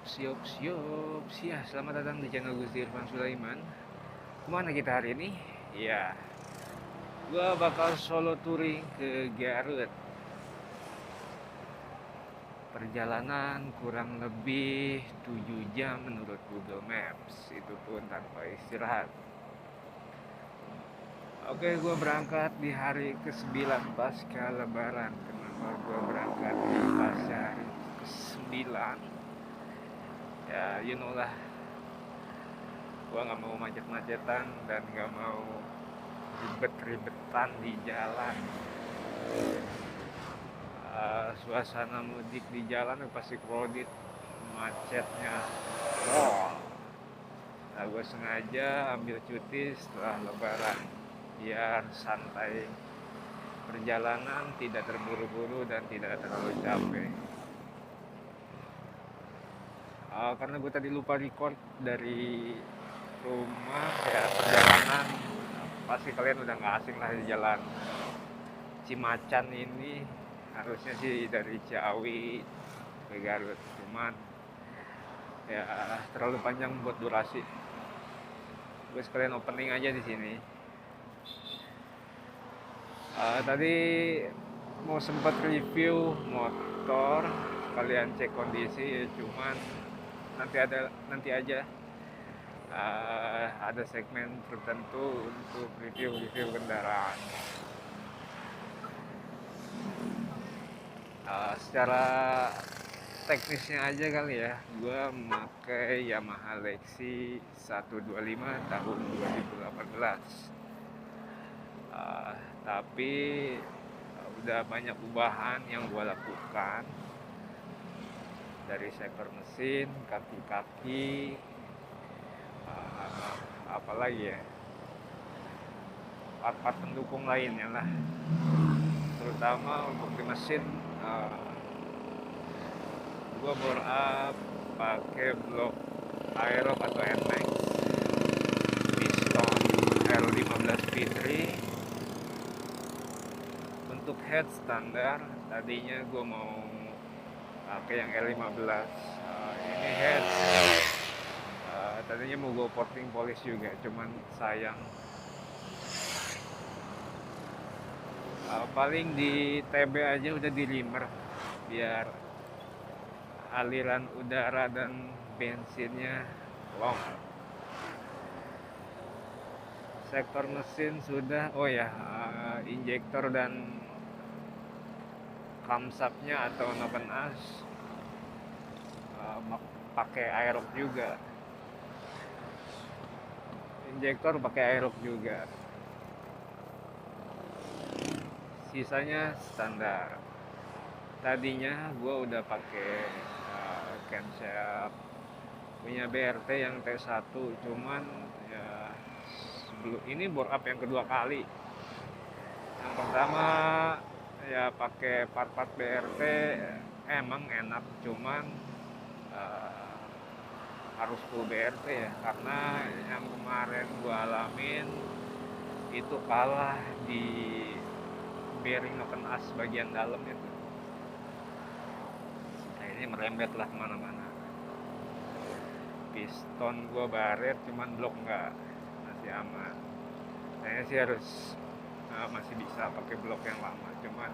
Siap. Selamat datang di channel Gusti Irfan Sulaiman. Kemana kita hari ini? Ya, gua bakal solo touring ke Garut. Perjalanan kurang lebih 7 jam menurut Google Maps. Itu pun tanpa istirahat. Oke, gua berangkat di hari ke-9 pasca Lebaran. Kenapa gua berangkat di pasca hari ke-9? Ya, you know lah, gue nggak mau macet-macetan dan nggak mau ribet-ribetan di jalan. Suasana mudik di jalan pasti crowded, macetnya. Nah, gue sengaja ambil cuti setelah Lebaran biar santai, perjalanan tidak terburu-buru dan tidak terlalu capek. Karena gue tadi lupa record dari rumah, ya perjalanan pasti kalian udah nggak asing lah di jalan Cimacan ini. Harusnya sih dari Ciawi ke Garut, cuman ya terlalu panjang buat durasi. Gue sekalian opening aja di sini. Tadi mau sempat review motor, kalian cek kondisi, cuman nanti aja. Ada segmen tertentu untuk review kendaraan. Secara teknisnya aja kali ya, gue memakai Yamaha Lexi 125 tahun 2018. Tapi udah banyak ubahan yang gue lakukan, dari sektor mesin, kaki-kaki, apalagi ya, part-part pendukung lainnya lah. Terutama untuk di mesin, gue bore up pakai blok Aerox atau NMAX piston R15 V3. Untuk head standar tadinya gue mau pakai yang R15. Ini head tadinya mau gue porting polish juga, cuman sayang. Paling di TB aja udah di limmer biar aliran udara dan bensinnya long. Sektor mesin sudah, injektor dan kamsapnya atau noken as pakai Aerox juga. Injektor pakai Aerox juga. Sisanya standar. Tadinya gue udah pakai camshaft punya BRT yang T1, cuman ya sebelum ini bore up yang kedua kali. Yang pertama ya pakai part-part BRT emang enak, cuman harus full BRT ya, karena yang kemarin gue alamin itu kalah di bearing noken as bagian dalam itu. Ini merembet lah kemana-mana. Piston gue baret, cuman blok enggak, masih aman. Kayaknya sih harus masih bisa pakai blok yang lama, cuman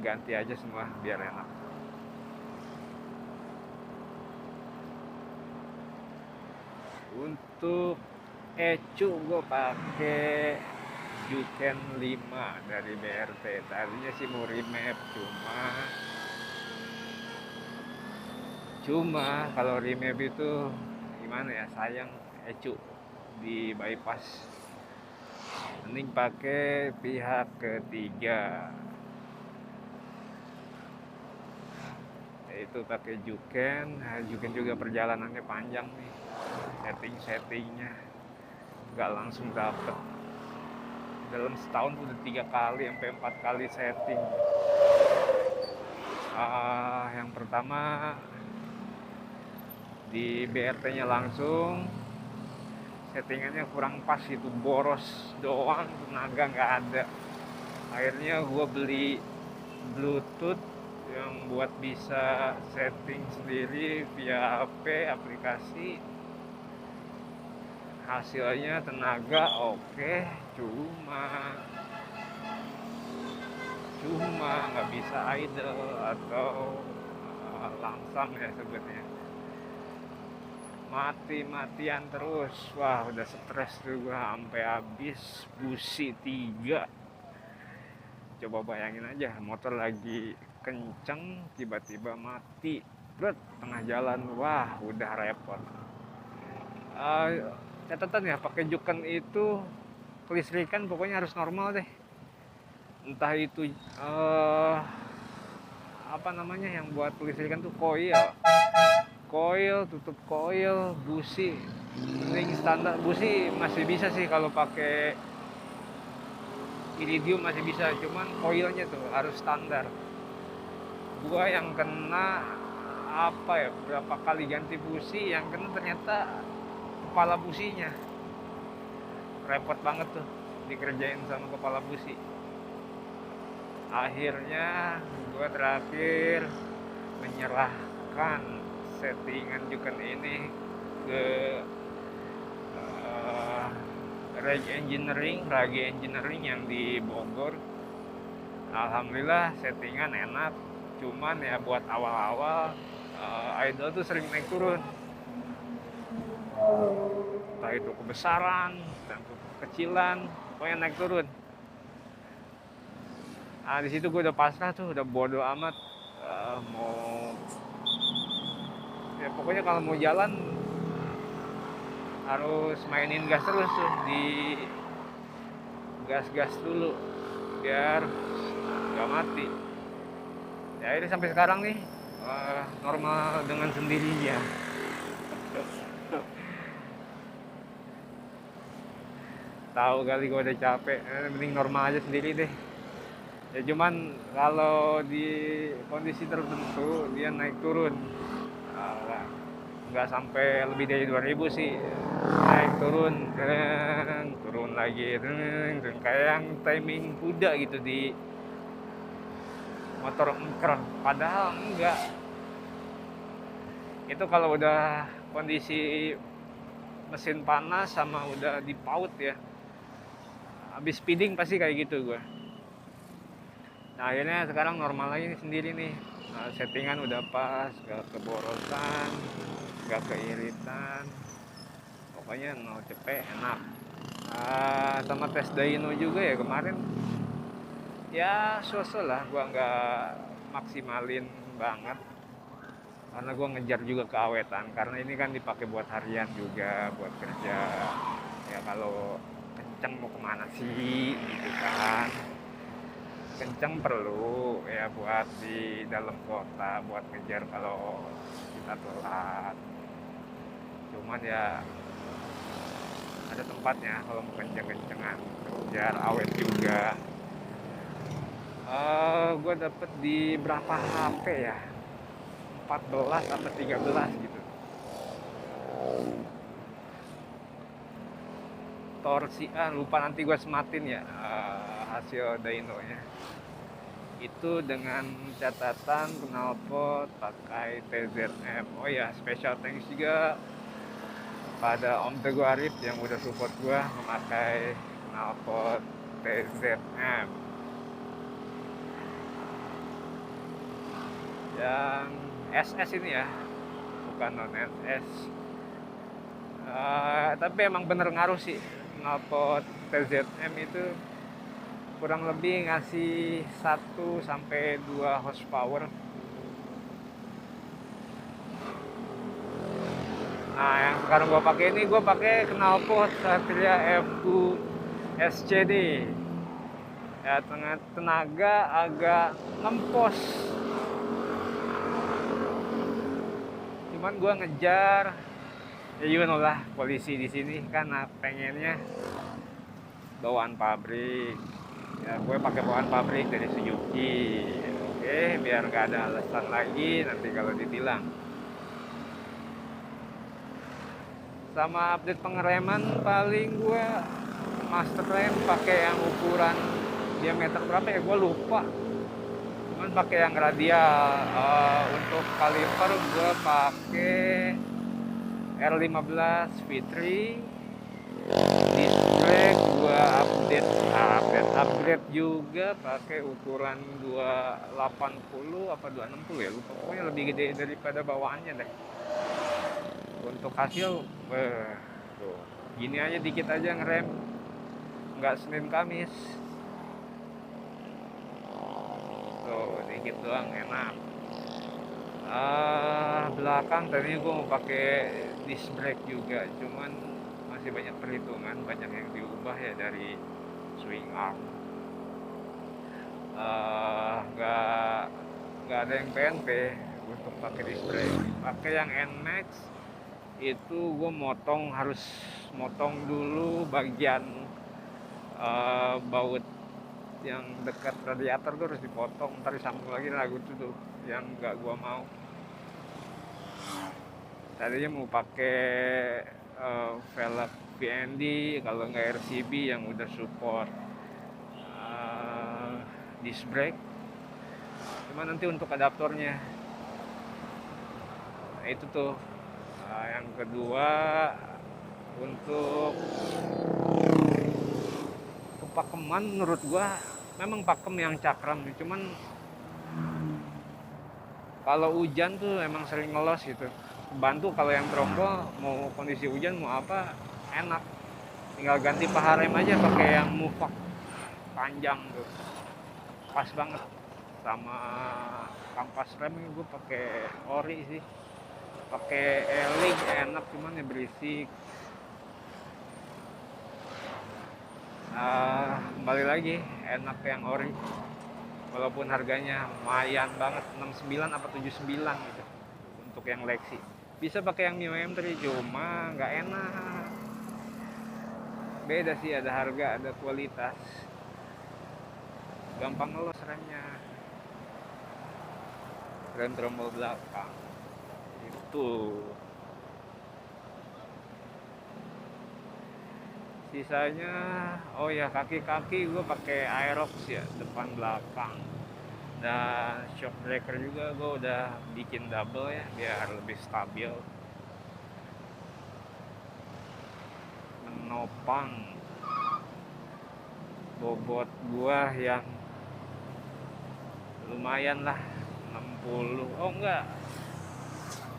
ganti aja semua biar enak. Untuk ECU gue pakai Juken 5 dari BRT. Tadinya sih mau remap, cuma kalau remap itu gimana ya, sayang ECU di bypass. Mending pakai pihak ketiga, yaitu pakai Juken. Juken juga perjalanannya panjang nih, settingnya nggak langsung dapet. Dalam setahun udah 3 kali sampai 4 kali setting. Yang pertama di BRT-nya langsung settingannya kurang pas, itu boros doang, tenaga nggak ada. Akhirnya gue beli Bluetooth yang buat bisa setting sendiri via HP aplikasi. Hasilnya tenaga oke, cuma nggak bisa idle atau langsam ya sebetulnya, mati-matian terus. Wah, udah stres tuh gua sampai habis busi 3. Coba bayangin aja, motor lagi kenceng tiba-tiba mati tengah jalan. Wah, udah repot. uh, Catatan ya, pakai juken itu kelistrikan pokoknya harus normal deh. Entah itu apa namanya yang buat kelistrikan tuh coil, tutup coil, busi. Mending standar busi masih bisa sih, kalau pakai iridium masih bisa, cuman coilnya tuh harus standar. Gua yang kena apa ya, berapa kali ganti busi, yang kena ternyata kepala businya. Repot banget tuh dikerjain sama kepala busi. Akhirnya gue terakhir menyerahkan settingan juken ini ke Rage Engineering yang di Bogor. Alhamdulillah settingan enak, cuman ya buat awal-awal idle tuh sering naik turun, entah itu kebesaran dan kekecilan, pokoknya naik turun. Nah, di situ gue udah pasrah tuh, udah bodo amat. Mau ya pokoknya kalau mau jalan harus mainin gas terus tuh, di gas dulu biar nggak mati. Ya ini sampai sekarang nih normal dengan sendirinya. Tahu kali gue udah capek, mending normal aja sendiri deh. Ya cuman kalau di kondisi tertentu dia naik turun, nggak sampai lebih dari 2000 sih, naik turun turun lagi, kayak yang timing kuda gitu di motor engker. Padahal enggak, itu kalau udah kondisi mesin panas sama udah di paut ya, habis speeding pasti kayak gitu gue. Nah akhirnya sekarang normal lagi nih, sendiri nih. Settingan udah pas, gak keborosan, gak keiritan, pokoknya no cepet enak. Sama tes dyno juga ya kemarin, ya sosok lah, gua nggak maksimalin banget karena gua ngejar juga keawetan, karena ini kan dipakai buat harian juga, buat kerja. Ya kalau kenceng mau kemana sih gitu kan, kenceng perlu ya buat di dalam kota, buat ngejar kalau kita telat. Cuman ya ada tempatnya kalau mau kenceng-kencengan, biar awet juga. Gue dapet di berapa HP ya, 14 atau 13 gitu. Torsi lupa, nanti gue sematin ya hasil dyno nya. Itu dengan catatan knalpot pakai TZM. Oh ya, special thanks juga pada Om Teguh Arif yang udah support gue memakai knalpot TZM yang SS ini ya, bukan non SS. Tapi emang bener ngaruh sih, knalpot TZM itu kurang lebih ngasih 1 sampai 2 horsepower. Nah yang sekarang gue pakai ini, gue pakai knalpot Satria FU SCD ya, tenaga agak ngempos, cuman gue ngejar ya, you know lah, polisi di sini kan pengennya bawaan pabrik ya, gue pakai bawaan pabrik dari Suzuki. Oke, biar gak ada alasan lagi nanti kalau ditilang. Sama update pengereman, paling gue master rem pakai yang ukuran diameter berapa ya, gue lupa, cuman cuman pakai yang radial. Untuk kaliper gue pakai R15 V3. Disc brake gue upgrade juga pakai ukuran 280 apa 260 ya, lupa, pokoknya lebih gede daripada bawaannya deh. Untuk hasil tuh gini aja, dikit aja ngerem, nggak Senin Kamis, tuh dikit doang, enak. Belakang tadinya gue mau pakai disc brake juga, cuman masih banyak perhitungan, banyak yang diubah ya dari swing arm. Nggak ada yang PNP untuk pakai disc brake. Pakai yang NMAX itu gue harus motong dulu bagian baut yang dekat radiator tuh harus dipotong, ntar disambung lagi lagu itu tuh yang nggak gue mau. Tadinya mau pakai velg VND, kalau nggak RCB yang udah support disc brake. Cuma nanti untuk adaptornya, nah itu tuh. Yang kedua, untuk kepakeman menurut gua memang pakem yang cakram, cuman kalau hujan tuh emang sering ngelos gitu. Bantu kalau yang trombo mau kondisi hujan mau apa enak, tinggal ganti paha rem aja pakai yang mufak panjang tuh, pas banget. Sama kampas rem gue pakai ori sih, pakai eling enak, cuman ya berisik. Kembali lagi enak yang ori, walaupun harganya lumayan banget, 69 apa 79 gitu untuk yang Lexi. Bisa pakai yang Mio M3, cuma nggak enak. Beda sih, ada harga, ada kualitas. Gampang ngelos remnya, rem trombol belakang itu. Sisanya, oh ya, kaki-kaki gue pakai Aerox ya, depan belakang. Dan shock breaker juga gue udah bikin double ya, biar lebih stabil. Menopang bobot gue yang lumayan lah, 60. Oh enggak,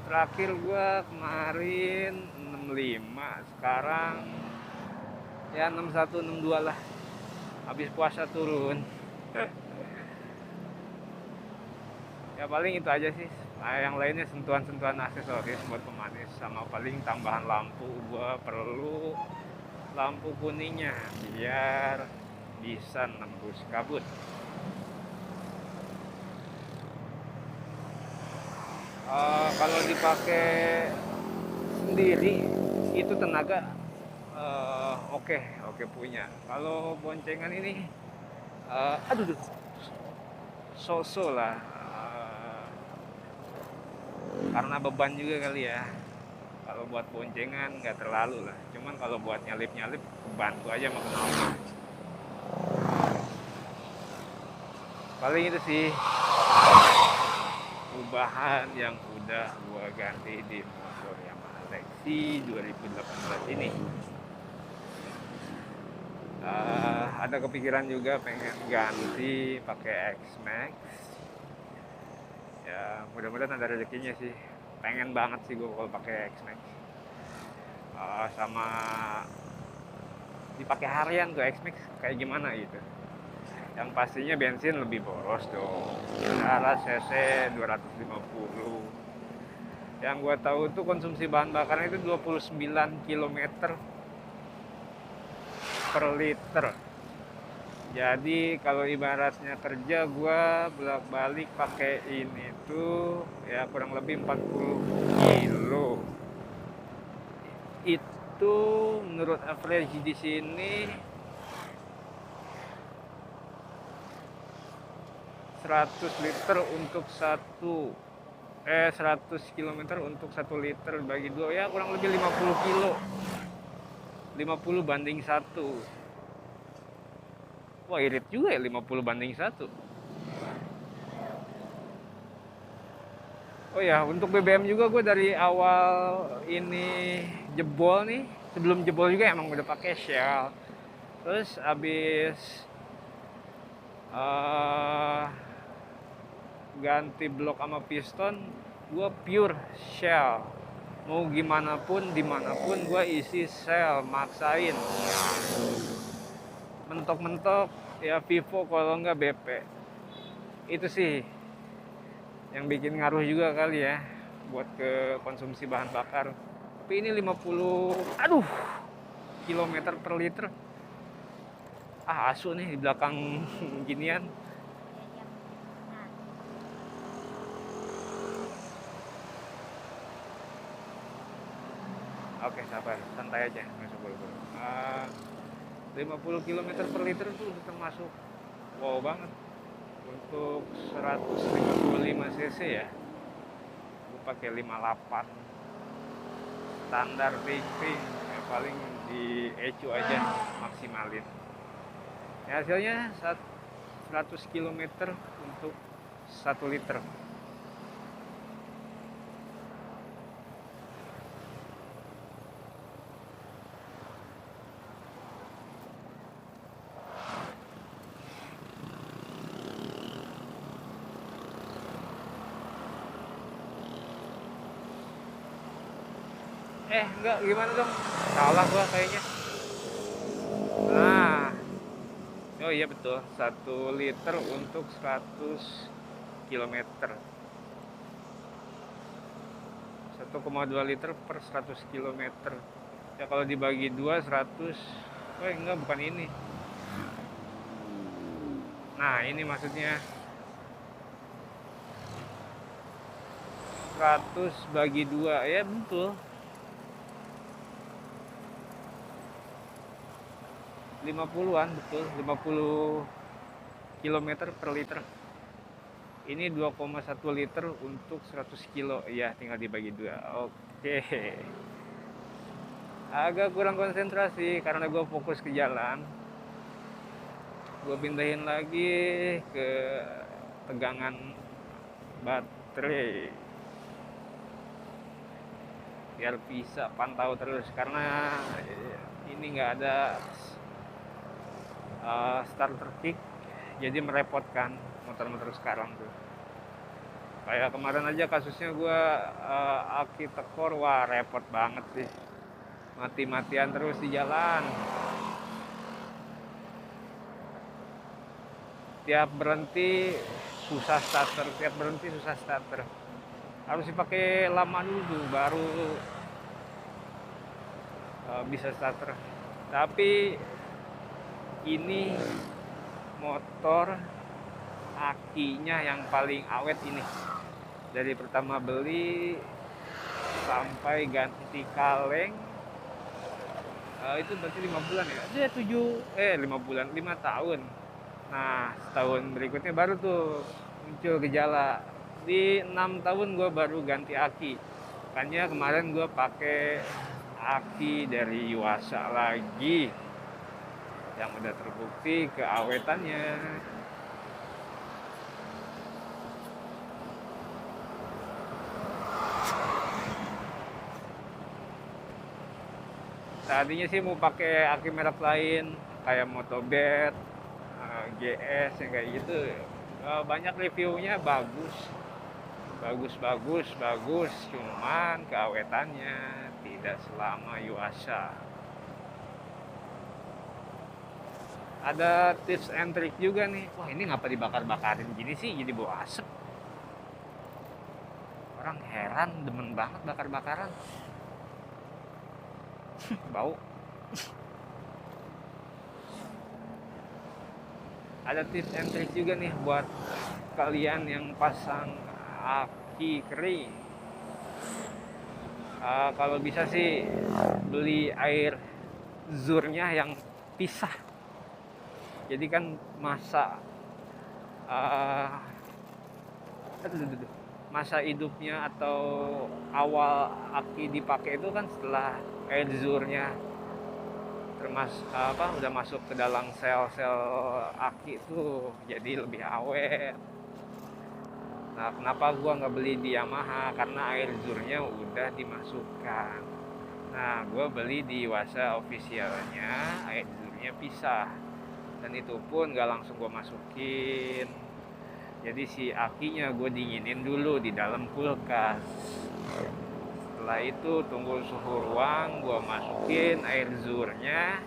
terakhir gue kemarin 65, sekarang ya 61 62 lah, habis puasa turun. Ya paling itu aja sih. Yang lainnya sentuhan-sentuhan aksesoris buat pemanis, sama paling tambahan lampu. Gua perlu lampu kuningnya biar bisa nembus kabut. Kalau dipakai sendiri itu tenaga oke punya. Kalau boncengan ini aduh so-so lah, karena beban juga kali ya. Kalau buat boncengan nggak terlalu lah, cuman kalau buat nyalip bantu aja sama kenalpot. Paling itu sih perubahan yang udah gua ganti di motor Yamaha Lexi 2018 ini. Ada kepikiran juga pengen ganti pakai X-Max. Ya mudah-mudahan ada rezekinya sih. Pengen banget sih gue kalau pakai X-Max. Sama dipakai harian tuh X-Max kayak gimana gitu. Yang pastinya bensin lebih boros dong. Kira cc 250. Yang gue tahu tuh konsumsi bahan bakarnya itu 29 km per liter. Jadi kalau ibaratnya kerja gue bolak-balik pakai ini tuh ya kurang lebih 40 kilo. Itu menurut average di sini 100 liter untuk 100 km untuk 1 liter bagi 2 ya kurang lebih 50 kilo. 50 banding 1. Wah irit juga ya 50 banding 1. Oh ya, untuk BBM juga gue dari awal ini jebol nih, sebelum jebol juga emang udah pakai Shell. Terus abis eh, ganti blok sama piston, gue pure Shell. Mau gimana pun, dimanapun gue isi Shell, maksain. Mentok-mentok ya Vivo, kalau nggak BP. Itu sih yang bikin ngaruh juga kali ya buat ke konsumsi bahan bakar. Tapi ini 50 kilometer per liter. Asu nih di belakang ginian. Oke, sabar, santai aja, masuk buru-buru. 50 kilometer per liter tuh udah termasuk wow banget. Untuk 155 cc ya, gue pakai 58 standar ping ya, paling di ECU aja maksimalin ya, hasilnya 100 km untuk 1 liter. Enggak, gimana dong, salah gua kayaknya. Nah, oh iya betul, 1 liter untuk 100 kilometer. 1,2 liter per 100 kilometer. Ya kalau dibagi 2, 100. Oh enggak, bukan ini. Nah ini maksudnya 100 bagi 2. Ya betul, 50-an, betul, 50 kilometer per liter. Ini 2,1 liter untuk 100 kilo. Ya tinggal dibagi 2. Oke, agak kurang konsentrasi karena gue fokus ke jalan. Gue pindahin lagi ke tegangan baterai biar bisa pantau terus, karena ini nggak ada starter kick, jadi merepotkan motor-motor sekarang tuh. Kayak kemarin aja kasusnya gue aki tekor, wah repot banget sih, mati-matian terus di jalan. Tiap berhenti susah starter, harus dipakai lama dulu baru bisa starter. Tapi ini motor akinya yang paling awet ini, dari pertama beli sampai ganti kaleng itu berarti 5 bulan ya, dia 5 tahun. Nah setahun berikutnya baru tuh muncul gejala. Di 6 tahun gue baru ganti aki. Makanya kemarin gue pakai aki dari Yuasa lagi, yang udah terbukti keawetannya. Tadinya sih mau pakai aki merek lain kayak Motobet, GS yang kayak gitu. Banyak reviewnya bagus, cuman keawetannya tidak selama Yuasa. Ada tips and trick juga nih. Wah ini ngapa dibakar-bakarin gini sih, jadi bau asap. Orang heran, demen banget bakar-bakaran. Bau. Ada tips and trick juga nih buat kalian yang pasang aki kering. Kalau bisa sih beli air zurnya yang pisah. Jadi kan masa hidupnya atau awal aki dipakai itu kan setelah air zurnya udah masuk ke dalam sel-sel aki itu, jadi lebih awet. Nah, kenapa gua nggak beli di Yamaha? Karena air zurnya udah dimasukkan. Nah, gua beli di Iwasa officialnya, air zurnya pisah. Dan itu pun nggak langsung gua masukin. Jadi si akinya gue dinginin dulu di dalam kulkas. Setelah itu tunggu suhu ruang, gue masukin air zurnya.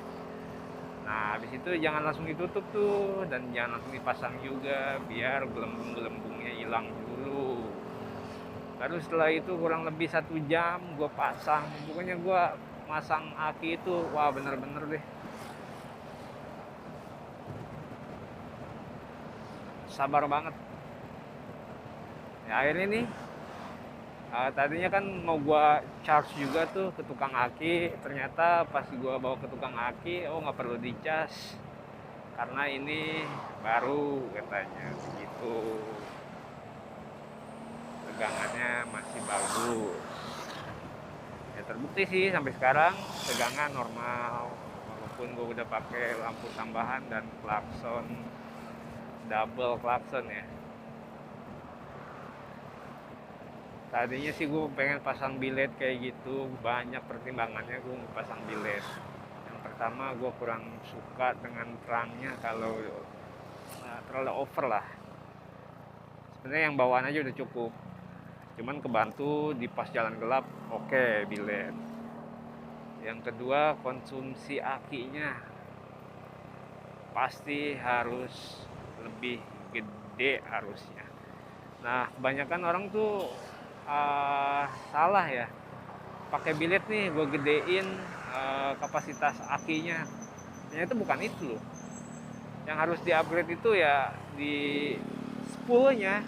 Nah, habis itu jangan langsung ditutup tuh, dan jangan langsung dipasang juga, biar gelembung-gelembungnya hilang dulu. Baru setelah itu kurang lebih 1 jam gue pasang. Pokoknya gue masang aki itu, wah bener-bener deh. Sabar banget. Ya, akhirnya nih, tadinya kan mau gua charge juga tuh ke tukang aki, ternyata pas gua bawa ke tukang aki, oh nggak perlu dicas karena ini baru katanya begitu, tegangannya masih bagus. Ya terbukti sih sampai sekarang tegangan normal, walaupun gua udah pakai lampu tambahan dan klakson double klakson ya. Tadinya sih gue pengen pasang bilet kayak gitu, banyak pertimbangannya gue mau pasang bilet. Yang pertama, gue kurang suka dengan terangnya kalau terlalu over lah. Sebenarnya yang bawaan aja udah cukup, cuman kebantu di pas jalan gelap, oke, bilet. Yang kedua, konsumsi akinya pasti harus lebih gede harusnya. Nah, kebanyakan orang tuh salah ya, pakai bilet nih gue gedein kapasitas akinya, ternyata bukan itu loh. Yang harus di upgrade itu ya di spoolnya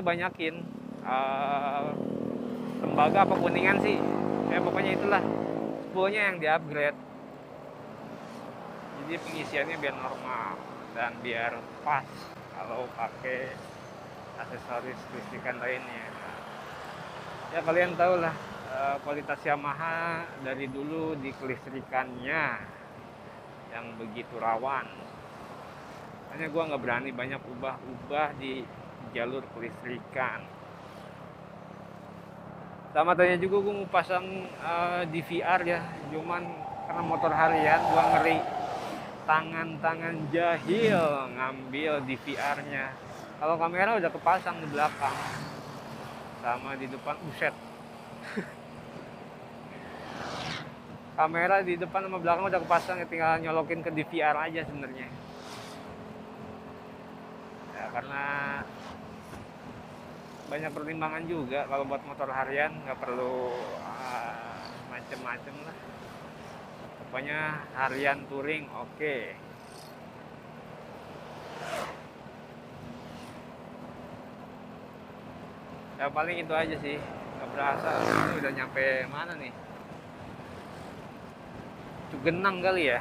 banyakin, tembaga apa kuningan sih ya, pokoknya itulah, spoolnya yang di upgrade, jadi pengisiannya biar normal dan biar pas kalau pakai aksesoris listrikan lainnya. Ya kalian tahu lah, kualitas Yamaha dari dulu di kelistrikannya yang begitu rawan. Makanya gue nggak berani banyak ubah-ubah di jalur kelistrikan. Sama tanya juga gue mau pasang DVR ya, cuman karena motor harian gue ngeri tangan-tangan jahil ngambil DVR-nya. Kalau kamera udah kepasang di belakang sama di depan, buset. Kamera di depan sama belakang udah kepasang, ya tinggal nyolokin ke DVR aja sebenarnya. Ya karena banyak pertimbangan juga kalau buat motor harian, nggak perlu macem-macem lah. Pokoknya harian touring oke. Ya paling itu aja sih. Nggak berasa ini udah nyampe mana nih? Cugenang kali ya?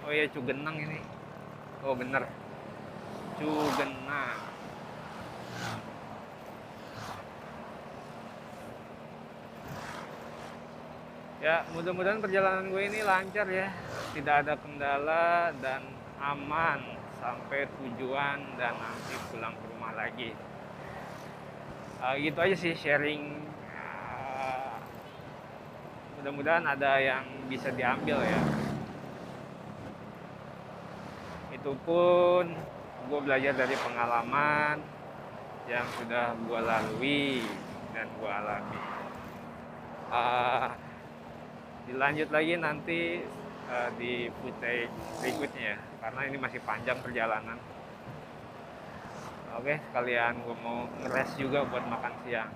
Oh iya, Cugenang ini. Oh bener, Cugenang. Ya mudah-mudahan perjalanan gue ini lancar ya, tidak ada kendala dan aman sampai tujuan dan nanti pulang ke rumah lagi. Gitu aja sih sharing. Mudah-mudahan ada yang bisa diambil ya. Itu pun gue belajar dari pengalaman yang sudah gue lalui dan gue alami. Dilanjut lagi nanti di footage berikutnya ya, karena ini masih panjang perjalanan. Oke, sekalian gue mau ngeres juga buat makan siang.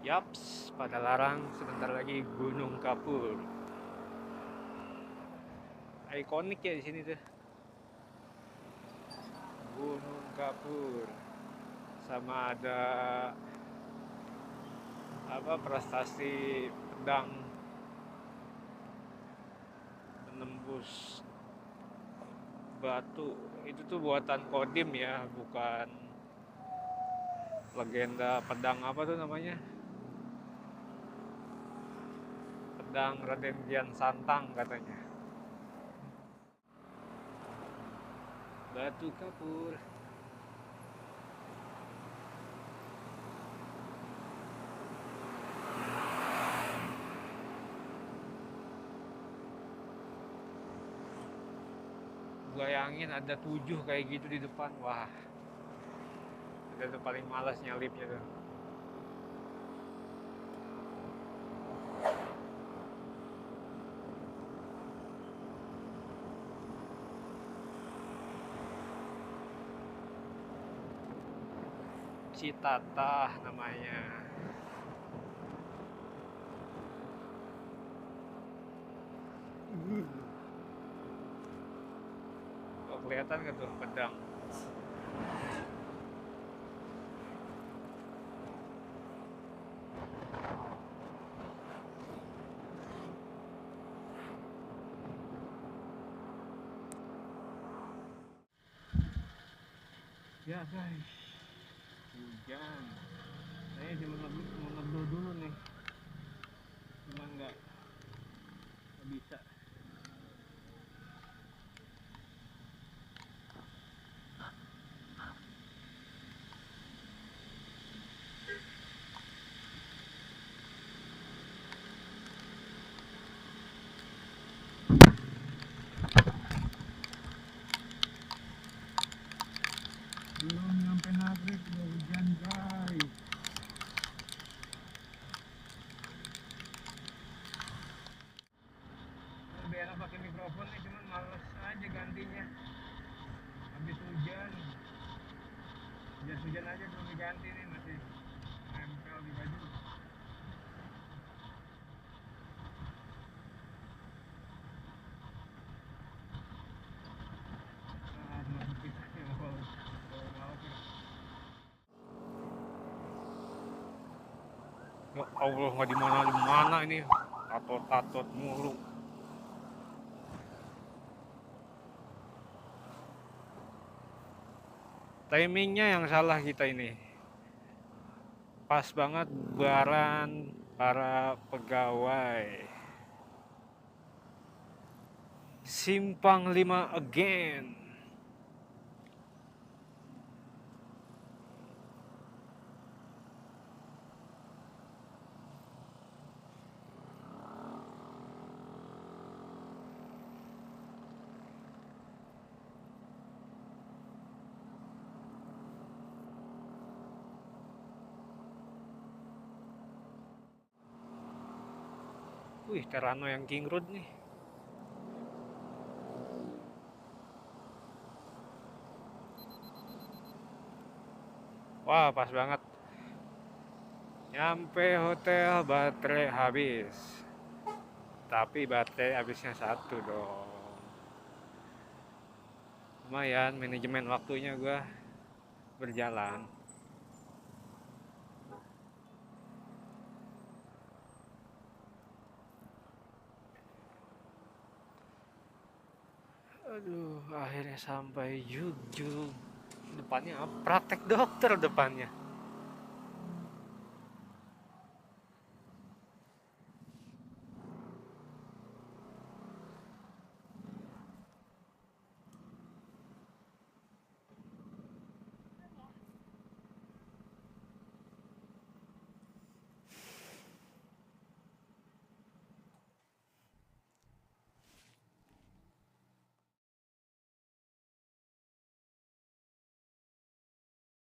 Yaps, pada larang sebentar lagi Gunung Kapur. Ikonik ya di sini tuh. Gunung Kapur. Sama ada apa, prestasi pedang menembus batu. Itu tuh buatan Kodim ya, bukan legenda pedang apa tuh namanya, pedang Raden Kian Santang katanya. Batu kapur. Bayangin ada 7 kayak gitu di depan. Wah, itu paling malas nyalipnya tuh. Citata namanya. Oh, kelihatan nggak tuh pedang? Ya guys, hujan. Saya cuma ngeblow dulu nih, cuma nggak bisa. Belum nyampe Nagrek udah hujan guys. Lebih enak pakai mikrofon nih, cuman males aja gantinya. Habis hujan, jas hujan aja belum diganti nih, masih nempel di baju. Masuk kita ya mau ya Allah, nggak di mana ini, tatot mulu. Timingnya yang salah kita ini. Pas banget bubaran para pegawai. Simpang 5 again. Wih, Terano yang King Road nih. Wah, pas banget. Nyampe hotel baterai habis. Tapi baterai habisnya 1 dong. Lumayan, manajemen waktunya gua berjalan. Aduh, akhirnya sampai Jugjug. Depannya praktek dokter depannya.